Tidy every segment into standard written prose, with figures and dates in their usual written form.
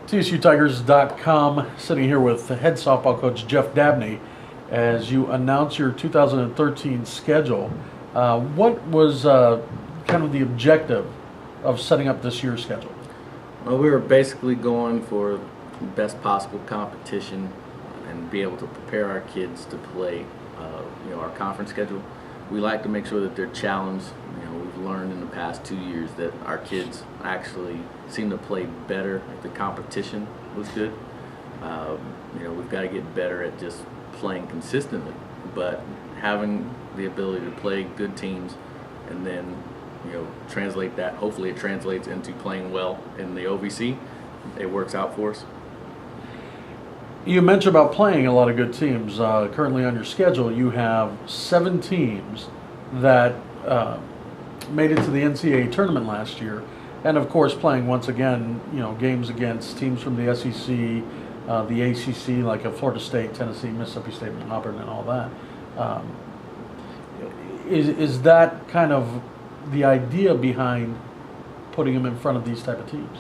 TSUTigers.com, sitting here with the head softball coach Jeff Dabney as you announce your 2013 schedule. What was kind of the objective of setting up this year's schedule? Well, we were basically going for the best possible competition and be able to prepare our kids to play our conference schedule. We like to make sure that they're challenged. We've learned in the past 2 years that our kids actually seem to play better if the competition was good. We've got to get better at just playing consistently, but having the ability to play good teams and then translate that. Hopefully it translates into playing well in the OVC. It works out for us. You mentioned about playing a lot of good teams. Currently on your schedule, you have 7 teams that made it to the NCAA tournament last year, and of course playing once again, games against teams from the SEC, the ACC, like Florida State, Tennessee, Mississippi State, and Auburn, and all that. Is that kind of the idea behind putting them in front of these type of teams?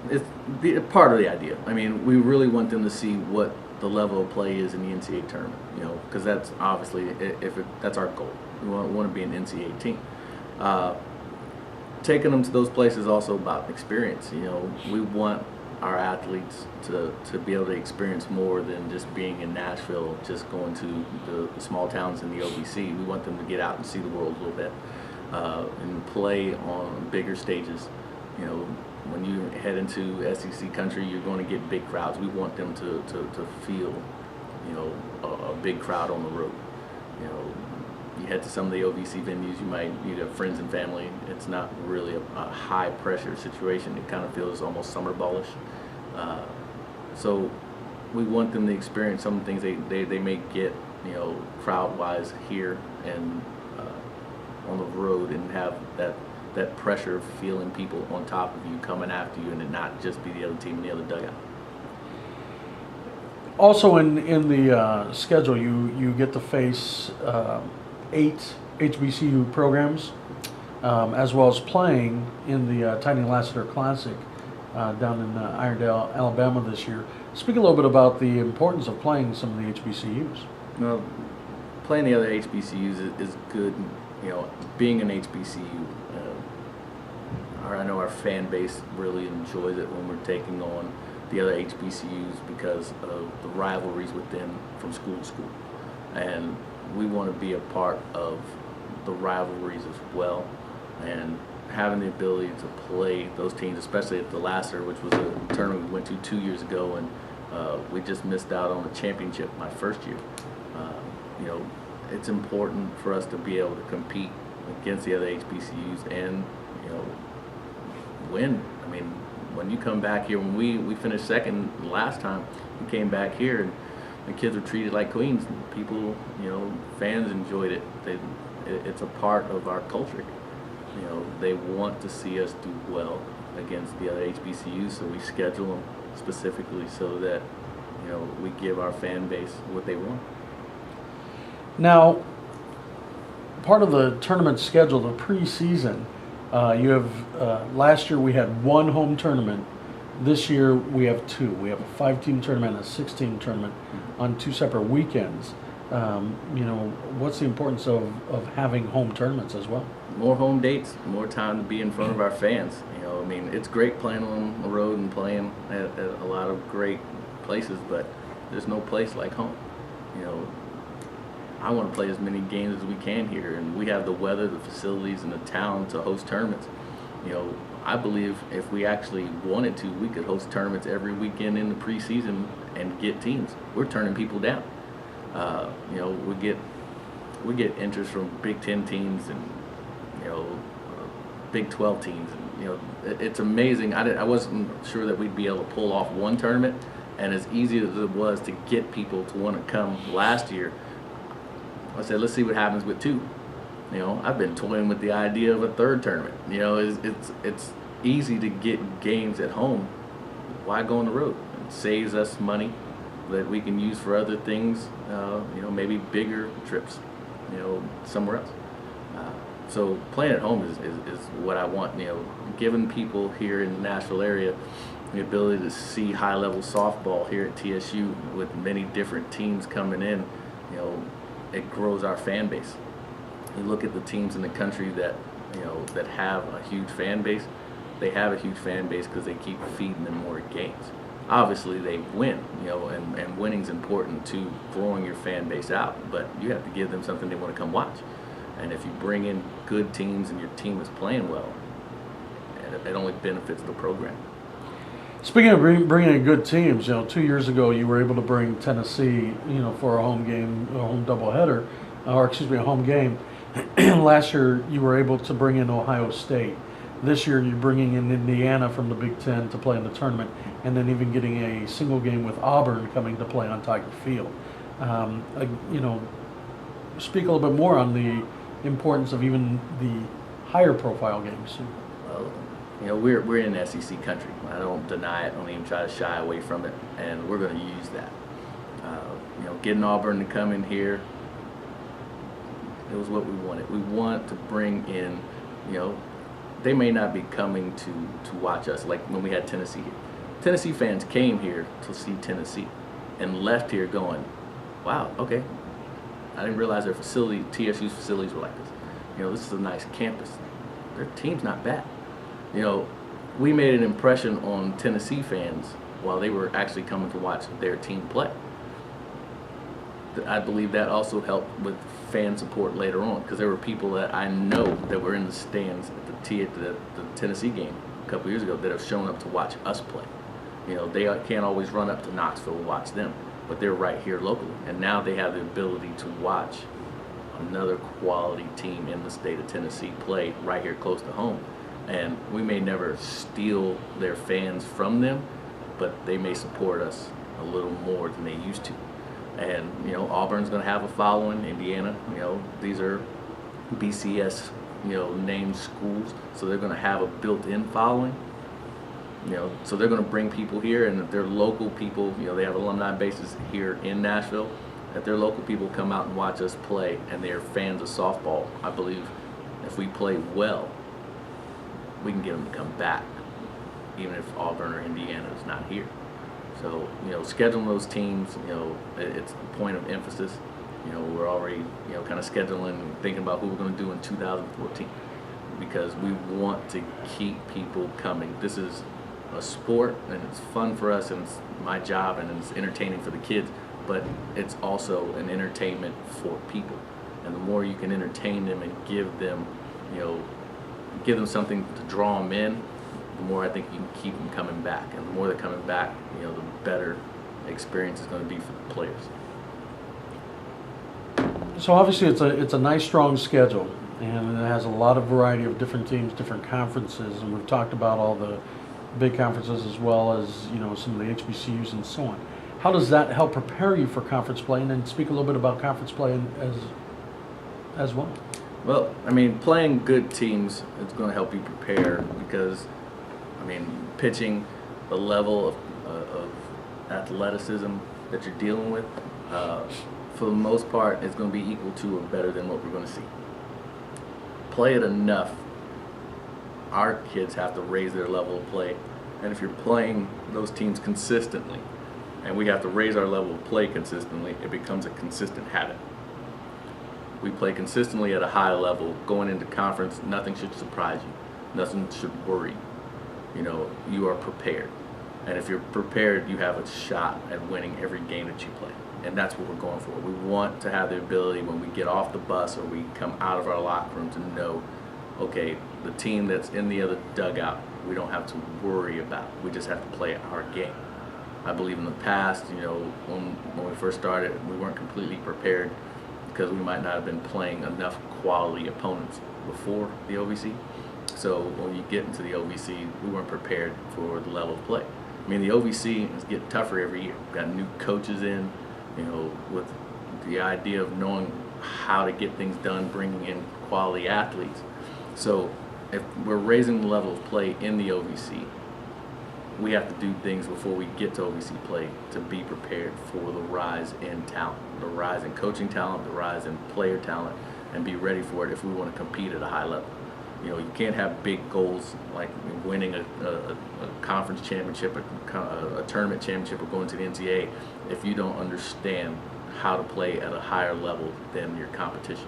It's part of the idea. I mean, we really want them to see what the level of play is in the NCAA tournament, because that's obviously, that's our goal. We want to be an NCAA team. Taking them to those places is also about experience. We want our athletes to be able to experience more than just being in Nashville, just going to the small towns in the OVC. We want them to get out and see the world a little bit and play on bigger stages. When you head into SEC country, you're going to get big crowds. We want them to feel, a big crowd on the road. You head to some of the OVC venues, you have friends and family. It's not really a high pressure situation. It kind of feels almost summer ballish. So we want them to experience some of the things they may get, crowd wise here and on the road, and have that pressure of feeling people on top of you coming after you, and it not just be the other team in the other dugout. Also in the schedule, you get to face 8 HBCU programs, as well as playing in the Tiny Lassiter Classic down in Irondale, Alabama this year. Speak a little bit about the importance of playing some of the HBCUs. Well, playing the other HBCUs is good. Being an HBCU, I know our fan base really enjoys it when we're taking on the other HBCUs because of the rivalries with them from school to school. And we want to be a part of the rivalries as well, and having the ability to play those teams, especially at the Lassiter, which was a tournament we went to 2 years ago, and we just missed out on the championship my first year. It's important for us to be able to compete against the other HBCUs and win. I mean, when you come back here, when we finished second last time, we came back here and the kids were treated like queens. People, fans enjoyed it. It's a part of our culture. They want to see us do well against the other HBCUs, so we schedule them specifically so that we give our fan base what they want. Now, part of the tournament schedule, the preseason, you have last year we had 1 home tournament. This year we have 2. We have a 5-team tournament and a 6-team tournament on 2 separate weekends. What's the importance of having home tournaments as well? More home dates, more time to be in front of our fans. It's great playing on the road and playing at a lot of great places, but there's no place like home. I want to play as many games as we can here, and we have the weather, the facilities, and the talent to host tournaments. I believe if we actually wanted to, we could host tournaments every weekend in the preseason and get teams. We're turning people down. We get interest from Big 10 teams and Big 12 teams, and it's amazing. I wasn't sure that we'd be able to pull off 1 tournament, and as easy as it was to get people to want to come last year, I said, let's see what happens with 2. I've been toying with the idea of a 3rd tournament. It's easy to get games at home. Why go on the road? It saves us money that we can use for other things. Maybe bigger trips, somewhere else. So playing at home is what I want. Giving people here in the Nashville area, the ability to see high-level softball here at TSU with many different teams coming in, you know, it grows our fan base. You look at the teams in the country that, you know, that have a huge fan base. They have a huge fan base because they keep feeding them more games. Obviously, they win, you know, and winning's important to growing your fan base out. But you have to give them something they want to come watch. And if you bring in good teams and your team is playing well, it only benefits the program. Speaking of bringing in good teams, you know, 2 years ago you were able to bring Tennessee, you know, for a home game, a home doubleheader, or excuse me, a home game. Last year you were able to bring in Ohio State. This year you're bringing in Indiana from the Big Ten to play in the tournament, and then even getting a single game with Auburn coming to play on Tiger Field. You know, speak a little bit more on the importance of even the higher profile games. Well, you know, we're in SEC country. I don't deny it. I don't even try to shy away from it, and we're going to use that. You know, getting Auburn to come in here, it was what we wanted. We want to bring in, you know, they may not be coming to watch us like when we had Tennessee here. Tennessee fans came here to see Tennessee and left here going, wow, okay, I didn't realize their facility, TSU's facilities were like this. You know, this is a nice campus. Their team's not bad. You know, we made an impression on Tennessee fans while they were actually coming to watch their team play. I believe that also helped with fan support later on, because there were people that I know that were in the stands at the Tennessee game a couple years ago that have shown up to watch us play. You know, they can't always run up to Knoxville and watch them, but they're right here locally, and now they have the ability to watch another quality team in the state of Tennessee play right here close to home. And we may never steal their fans from them, but they may support us a little more than they used to. And, you know, Auburn's going to have a following, Indiana, you know, these are BCS, you know, named schools, so they're going to have a built-in following, you know, so they're going to bring people here, and if they're local people, you know, they have alumni bases here in Nashville, if their local people come out and watch us play and they're fans of softball, I believe if we play well, we can get them to come back, even if Auburn or Indiana is not here. So, you know, scheduling those teams, you know, it's a point of emphasis. You know, we're already, you know, kind of scheduling and thinking about who we're going to do in 2014, because we want to keep people coming. This is a sport, and it's fun for us, and it's my job, and it's entertaining for the kids, but it's also an entertainment for people. And the more you can entertain them and give them, you know, give them something to draw them in, the more I think you can keep them coming back. And the more they're coming back, you know, the better experience is going to be for the players. So obviously it's a nice strong schedule, and it has a lot of variety of different teams, different conferences, and we've talked about all the big conferences as well as, you know, some of the HBCUs and so on. How does that help prepare you for conference play? And then speak a little bit about conference play as well. Well, I mean, playing good teams is going to help you prepare, because, I mean, pitching, the level of athleticism that you're dealing with, for the most part, is going to be equal to or better than what we're going to see. Play it enough, our kids have to raise their level of play. And if you're playing those teams consistently, and we have to raise our level of play consistently, it becomes a consistent habit. We play consistently at a high level. Going into conference, nothing should surprise you. Nothing should worry you. You know, you are prepared. And if you're prepared, you have a shot at winning every game that you play. And that's what we're going for. We want to have the ability, when we get off the bus or we come out of our locker room, to know, okay, the team that's in the other dugout, we don't have to worry about. We just have to play our game. I believe in the past, you know, when we first started, we weren't completely prepared, because we might not have been playing enough quality opponents before the OVC. So when you get into the OVC, we weren't prepared for the level of play. I mean, the OVC is getting tougher every year. We've got new coaches in, you know, with the idea of knowing how to get things done, bringing in quality athletes. So if we're raising the level of play in the OVC, we have to do things before we get to OVC play to be prepared for the rise in talent, the rise in coaching talent, the rise in player talent, and be ready for it if we want to compete at a high level. You can't have big goals like winning a conference championship, a tournament championship, or going to the NCAA if you don't understand how to play at a higher level than your competition.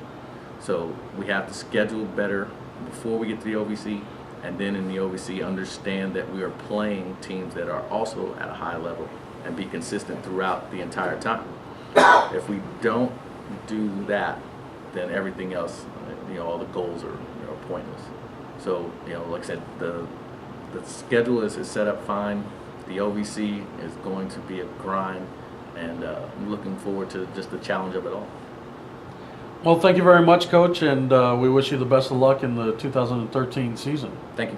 So we have to schedule better before we get to the OVC, and then in the OVC understand that we are playing teams that are also at a high level and be consistent throughout the entire time. If we don't do that, then everything else, all the goals are pointless. So, like I said, the schedule is set up fine. The OVC is going to be a grind, and I'm looking forward to just the challenge of it all. Well, thank you very much, Coach, and we wish you the best of luck in the 2013 season. Thank you.